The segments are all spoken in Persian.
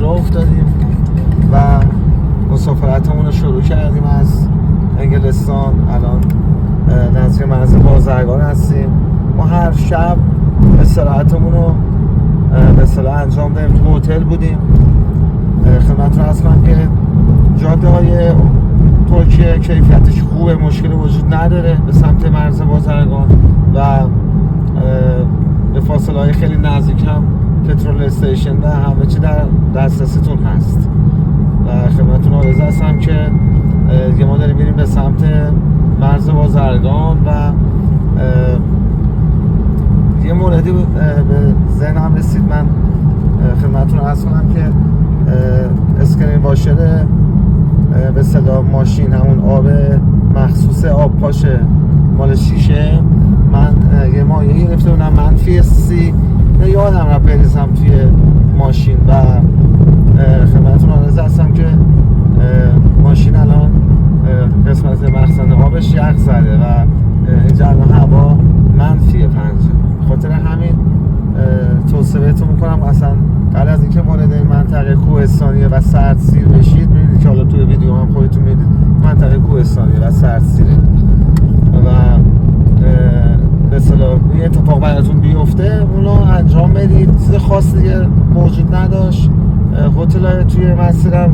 راه افتادیم و مسافرتمون رو شروع کردیم از انگلستان. الان نزدیک مرز بازرگان هستیم. ما هر شب استراحتمون رو به اصطلاح انجام دادیم. تو هتل بودیم. خدمتتون عرض کنم که جاده های ترکیه کیفیتش خوبه، مشکلی وجود نداره به سمت مرز بازرگان و به فاصله های خیلی نزدیک هم پترول استیشن و همه چی در دسترستون هست و خدمتتون آرزو هستم که دیگه ما داریم میریم به سمت مرز بازرگان و یه موردی به ذهنم رسید. من خدمتتون عرض کنم که اسکرین واشر به صدا ماشین، همون آب مخصوص آب پاش مال شیشه، من یه مایه گرفته بودم منفی 30 یادم را بریزم توی ماشین و خدمتتون آرزو هستم که ماشین الان قسمت مخزن آبش یخ زده و اینجا الان هوا منفی 5. خاطر همین توصیه بهتون میکنم اصلا قبل از اینکه وارد این منطقه کوهستانیه و سردسیر بشید، می‌بینید که حالا توی ویدیو هم خودتون می‌بینید منطقه کوهستانیه و سردسیره و به اصطلاح این اتفاق براتون بیفته اونو انجام بدید. چیز خاصی دیگه موجود نداشت. هتل‌های توی مسیرم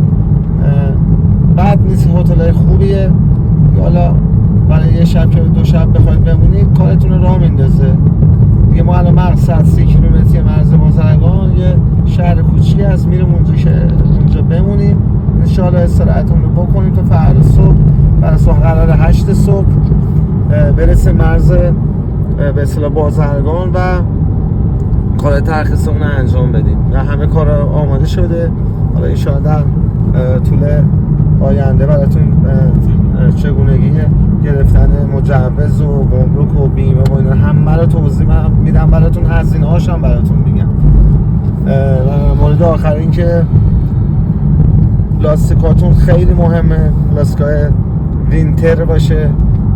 بد نیست، هتل‌های خوبیه. حالا برای یه شب که 2 شب بخواید بمونید کارتون رو راه میندازه دیگه. ما الان مقصد 30 کیلومتری مرز بازرگان یه شهر کوچیکی هست، میریم اونجا که اونجا بمونیم ان شاء الله استراحتمون رو بکنیم تا فردا صبح. فردا صبح قرار 8 صبح برسه مرز به اصطلاح بازرگان و کار ترخیصمون رو انجام بدیم و همه کار آماده شده. حالا ان شاء الله در طول آینده براتون چگونگی گرفتن مجوز و گمرک و بیمه و اینا همه رو توضیح میدم براتون، هزینه هاش هم براتون میگم. مورد آخر این که لاستیکاتون خیلی مهمه، لاستیکای وینتر باشه.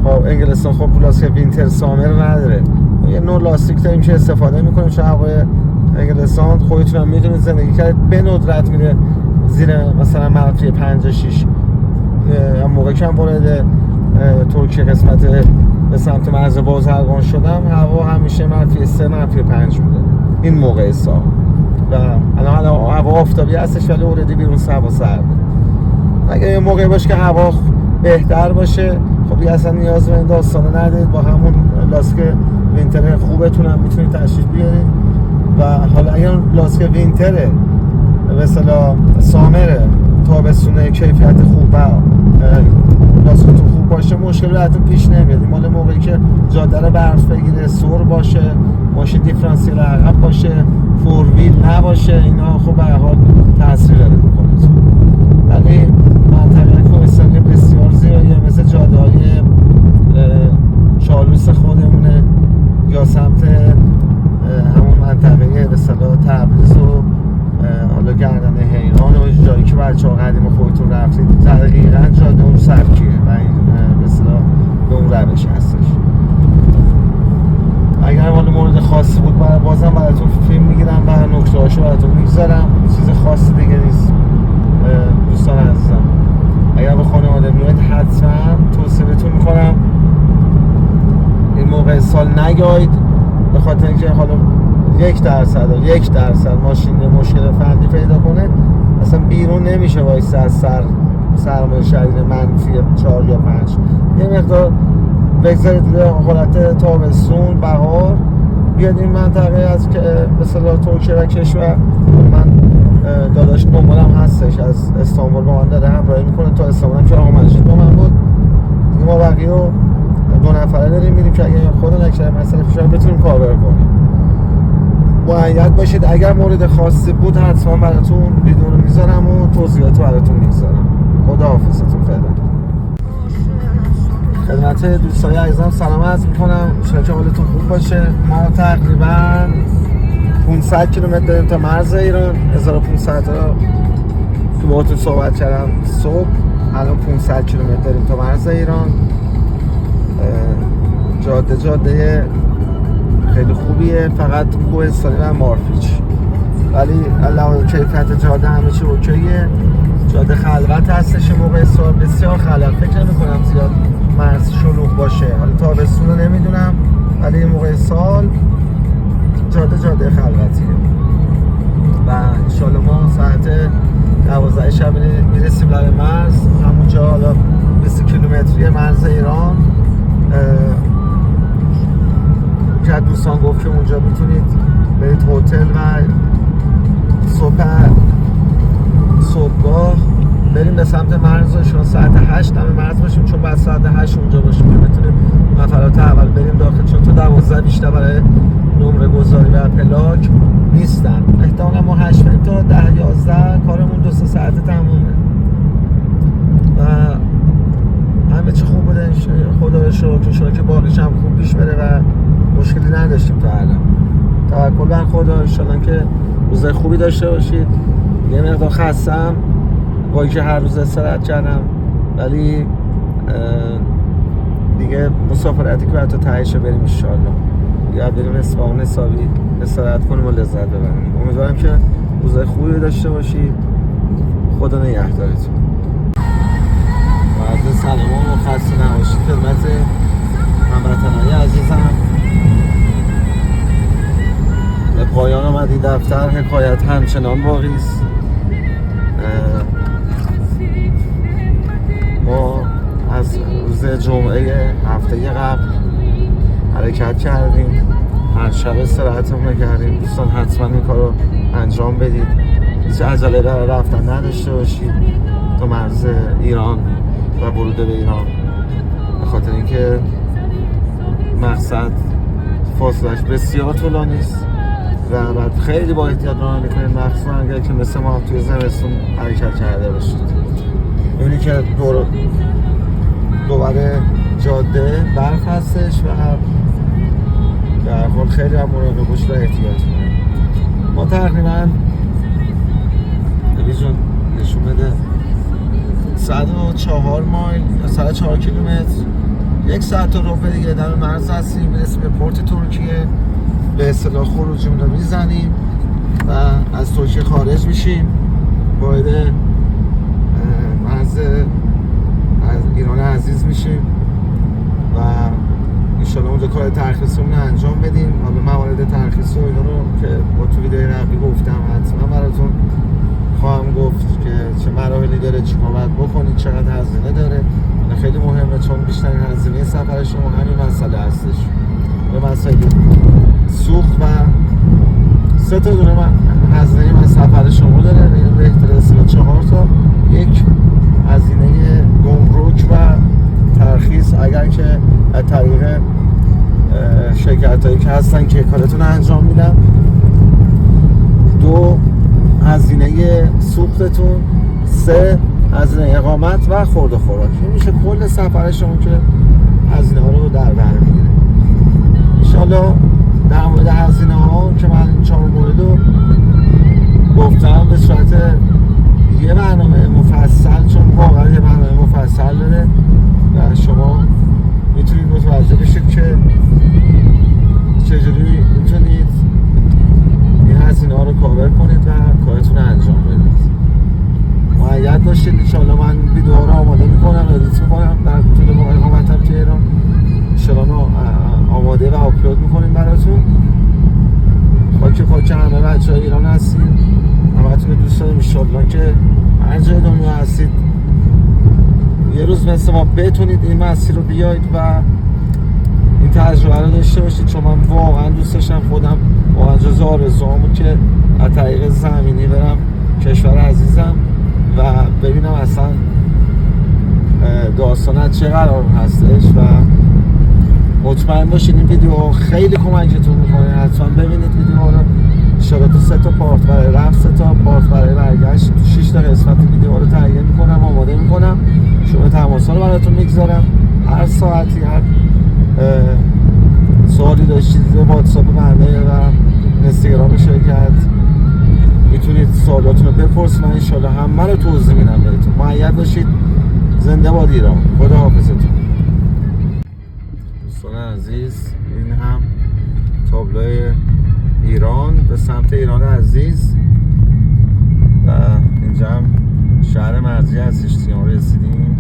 خب انگلستان خب لاستیک وینتر سامر نداره، یه نوع لاستیک داریم که استفاده میکنیم چون هوای انگلستان خودتون هم میدونید زندگی کرد به ندرت میره زیر مثلا منفی 5-6. موقعی که هم وارد ترکیه قسمت به سمت مرز بازرگان شدم هوا همیشه منفی 3 منفی 5 بوده این موقع سال و الان هوا آفتابی هستش ولی اوردی بیرون هوا سرده. اگه یه موقعی باشه که هوا بهتر باشه خب دیگه اصلا نیاز به این داستانو ندارید، با همون لاستیک وینتر خوبتون هم میتونید تشریف بیارید و حالا اگر لاستیک وینتره به اصطلاح سامره تابستونه کیفیت خوب و لاستیکتون خوب باشه مشکلی براتون پیش نمیاد. مال موقعی که جاده رو برف بگیره، سر باشه، ماشین دیفرانسیل عقب باشه، فور ویل نباشه، اینا خب به هر حال تاثیر داره میکنه. ولی منطقه کوهستانی بسیار زیباییه مثل جاده‌های چالوس خودمونه یا سمت همون منطقه به اصطلاح تبریز و حالا گردن حیران و جایی که بچه‌ها قدیم خودتون رفتید دقیقاً جاده اون سبکیه و این به اصطلاح به اون روش هستش. اگر حالا مورد خاصی بود بازم براتون فیلم میگیرم و نکته‌هاشو براتون میگذارم. چیز خاصی دیگه نیست دوستان عزیزم. اگر به خانواده میاد حتما توصیه بهتون میکنم این موقع سال نگاید، به خاطر اینکه حالا 1% ماشین مشکل فنی پیدا کنه اصلا بیرون نمیشه وایسته از سرمایه شدید منفی 4 یا 5. یه مقدار بگذارید حالت تابستون بهار بیاد این منطقه از که به اصطلاح ترکیه و کشور. من داداش دنبالم هستش از استانبول با من داره همراهی میکنه تا استانبول که آقا مجید با من بود دیگه. ما بقیه رو 2 نفره داریم میریم که اگه خدا نکره مسئله فشار بتونیم کاور کنیم. مؤید باشید. اگر مورد خاصی بود حتما براتون ویدیو رو میذارم و توضیحات رو براتون میذارم. خدا حافظتون فعلا. خدمت دوستای عزیزم سلام عرض میکنم، ان که حالتون خوب باشه. ما تقریبا 500 کیلومتر داریم تا مرز ایران. 1500 رو که باهاتون صحبت کردم صبح، الان 500 کیلومتر داریم تا مرز ایران. جاده خیلی خوبیه، فقط کوهستانی و مارفیچ ولی علاوه کیفیت جاده همه چی اوکیه. جاده خلوت هستش موقع سال، بسیار خلوت. فکر نمی‌کنم زیاد مرز شلوغ باشه. حالا تابستون رو نمیدونم ولی موقع سال جاده خلوتیه. و انشالله ما ساعت 12 شب میرسیم لب مرز، همونجا حالا 20 کیلومتری مرز ایران که دوستان گفت که اونجا میتونید برید هتل و صبحگاه بریم به سمت مرز. شما ساعت 8 دم مرز باشیم، چون بعد ساعت 8 اونجا باشیم که بتونیم نفرات اول بریم داخل، چون تا 12 بیشتر برای نمره گذاری و پلاک نیستن. احتمالا ما 8 تا 10-11 کارمون 2 ساعت تمومه و همه چی خوب بوده. خدا رو شکر که باقیش هم خوب پیش بره و مشکلی نداشتیم تا الان. توکل بر خدا. ان شاءالله که روزای خوبی داشته باشید. یه مقدار خستم با اینکه هر روز استراحت کردم، ولی دیگه مسافرتی که حتی تهیش بریم ان شاءالله یا بریم اصفهان حسابی استراحت کنیم و لذت ببریم. امیدوارم که روزای خوبی داشته باشید. خدا نگهدارتون. عرض سلام و خسته نباشید خدمت هموطنان عزیزم. به پایان آمد این دفتر. حکایت همچنان باقی است. ما از روز جمعه هفته قبل حرکت کردیم، هر شب استراحتمون نکردیم. دوستان حتما این کار رو انجام بدید، هیچ عجله رفتن نداشته باشید تا مرز ایران و ورود به ایران، به خاطر اینکه مقصد فاصلش بسیار طولانی است و بعد خیلی با احتیاط رانندگی کنید، مخصوصا اگر که مثل ما توی زمستون حرکت کرده باشید. می‌بینید که دوباره جاده برف هستش و در حال خیلی هم مراقب باشید و احتیاط کنید. ما تقریبا نویزون نشون بده 104 مایل یا 104 کیلومتر، 1 ساعت و ربع دیگه در مرز هستیم. میرسیم به پورت ترکیه، به اصطلاح خروجیمون رو میزنیم و از ترکیه خارج میشیم، وارد مرز ایران عزیز میشیم و انشالله اونجا کار ترخیصمون رو انجام بدیم. حالا موارد ترخیص و اینا رو که با تو ویدیوی قبلی گفتم حتما براتون خواهم گفت که چه مراحلی داره، چیکار باید بکنید، چقدر هزینه داره. این خیلی مهمه چون بیشترین هزینه سفر شما همین مسئله هستش. به مسئله سوخت و 3 تا دونه هزینه من سفر شما داره، بهتره اصلا 4 تا. یک هزینه گمرک و ترخیص اگر که از طریق شرکت هایی که هستن که کارتون انجام میدن. 2 هزینه سوختتون. 3 هزینه اقامت و خورد و خوراک. این میشه کل سفر شما که هزینه ها رو در بر میگیره. انشالله در مورد هزینه ها که من این 4 مورد رو گفتم به صورت یه برنامه مفصل، چون واقعا یه برنامه مفصل داره و شما میتونید متوجه بشید که چجوری میتونید این هزینه ها رو کاور کنید و کارتون رو انجام بدید. مؤید باشید. انشالله من ویدیوها رو آماده میکنم، ادیت میکنم در طول موقع اقامتم که ایران انشالله آماده و آپلود میکنیم براتون. خاک همه بچه های ایران هستیم، همتون دوست داریم انشالله که هر جای دنیا هستید یه روز مثل ما بتونید این مسیر رو بیایید و این تجربه رو داشته باشید، چون من واقعا دوست داشتم خودم واقعا جز آرزوام بود که از طریق زمینی برم کشور عزیزم و ببینم اصلا داستان چه قرار هستش و مطمئن باشید این ویدیو خیلی کمکتون میکنه. حتما ببینید ویدیو رو. انشالله تو 3 تا پارت برای رفت، 3 تا پارت برای برگشت، تو 6 تا قسمت ویدیو رو تهیه میکنم، آماده میکنم، شما تماس‌ها رو براتون میگذارم. هر ساعتی هر سوالی داشتید واتساپ بنده و اینستاگرام شرکت میتونید سوالاتون رو بپرسید، من انشالله همه رو توضیح میدم بهتون. مؤید باشید. زنده باد ایران. خدا حافظتون. دوستان عزیز، این هم تابلوی ایران، به سمت ایران عزیز. و اینجا هم شهر مرزی هستش دیگه. ما رسیدیم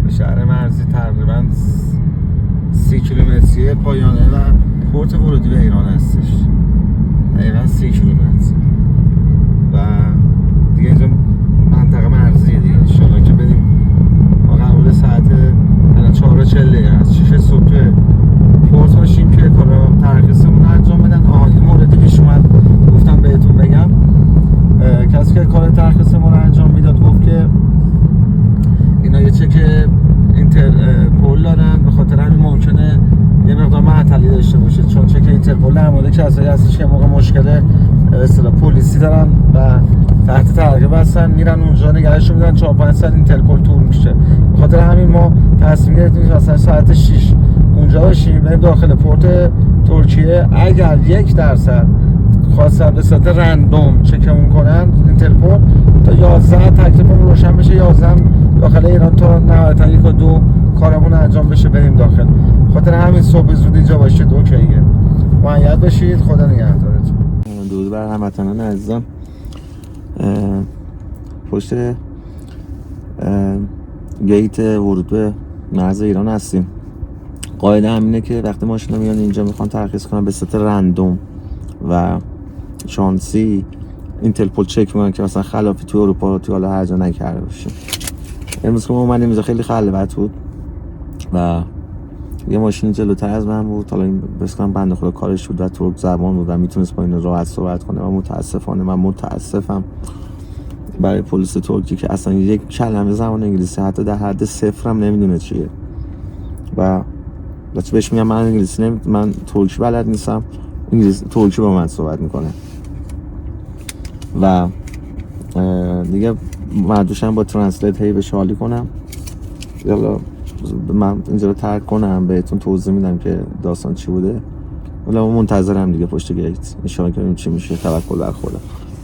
به شهر مرزی، تقریبا 30 کیلومتری پایانه و پورت ورودی به ایران هستش. دقیقا 30 کیلومتر و دیگه اینجا منطقه مرزیه دیگه. انشالله که بریم. ما قراره ساعت الان 4:40 هست، 6 صبح توی پورت باشیم که کارا ترخیصمون رو انجام بدن. یه موردی پیش اومد گفتم بهتون بگم. کسی که کار ترخیصمون رو انجام میداد گفت که اینا یه چک اینترپول دارن، به خاطر همین ممکنه یه مقدار معطلی داشته باشه، چون چک اینترپول در مورد کسایی هستش که موقع مشکل اصطلاح پلیسی دارن و تحت تعقیب هستن، میرن اونجا نگهشون میدن 4-5 ساعت اینترپول طول میشه. به خاطر همین ما تصمیم گرفتیم مثلا ساعت 6 اونجا باشیم، بریم داخل پورت ترکیه. اگر 1% خواستن به صورت رندوم چکمون کنن اینترپول، تا 11 تکلیفمون روشن بشه، 11 داخل ایران تا نهایتا 1 و 2 کارمون انجام بشه بریم داخل. خاطر همین صبح زود اینجا باشید. اوکیه، مؤید باشید. خدا نگهدارتون. درود بر هموطنان عزیزم. پشت گیت ورود به مرز ایران هستیم. قاعده همینه که وقتی ماشینا میان اینجا میخوان ترخیص کنن به صورت رندوم و شانسی اینترپول چک میکنن که مثلا خلافی تو اروپا رو تو حالا هر جا نکرده باشیم. امروز که ما اومدیم اینجا خیلی خلوت بود و یه ماشین جلوتر از من بود. حالا این بسیار بنده خدا کارش بود و ترک زبان بود و میتونست با این راحت صحبت کنه و متاسفانه من متاسفم برای پلیس ترکی که اصلا یک کلمه زبان انگلیسی حتی در حد صفر هم نمیدونه چیه و بچه بهش میگم من انگلیسی من ترکی بلد نیستم، انگلیسی ترکی با من صحبت میکنه و دیگه مردوشم با ترنسلیت هی بهش حالی کنم. یالا من اینجا رو ترک کنم بهتون توضیح میدم که داستان چی بوده. حالا منتظرم دیگه پشت گیت، ان شاءالله که ببینیم چی میشه. توکل بر خدا.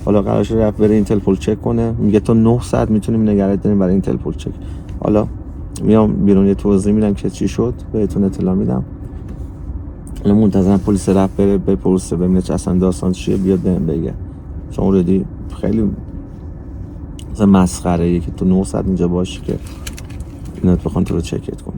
حالا قرارش رفت بره اینترپول چک کنه، میگه تا 9 ساعت میتونیم نگرت داریم برای اینترپول چک. حالا میام بیرون یه توضیح میدم که چی شد، بهتون اطلاع میدم. حالا منتظرم پلیس رفت بره بپرسه ببینه چه اصلا داستان چیه، بیاد بهم بگه. چون اوردی خیلی مثلا مسخره ای که تو 9 ساعت اینجا باشی که اینا بخوان تو رو چکت کنن.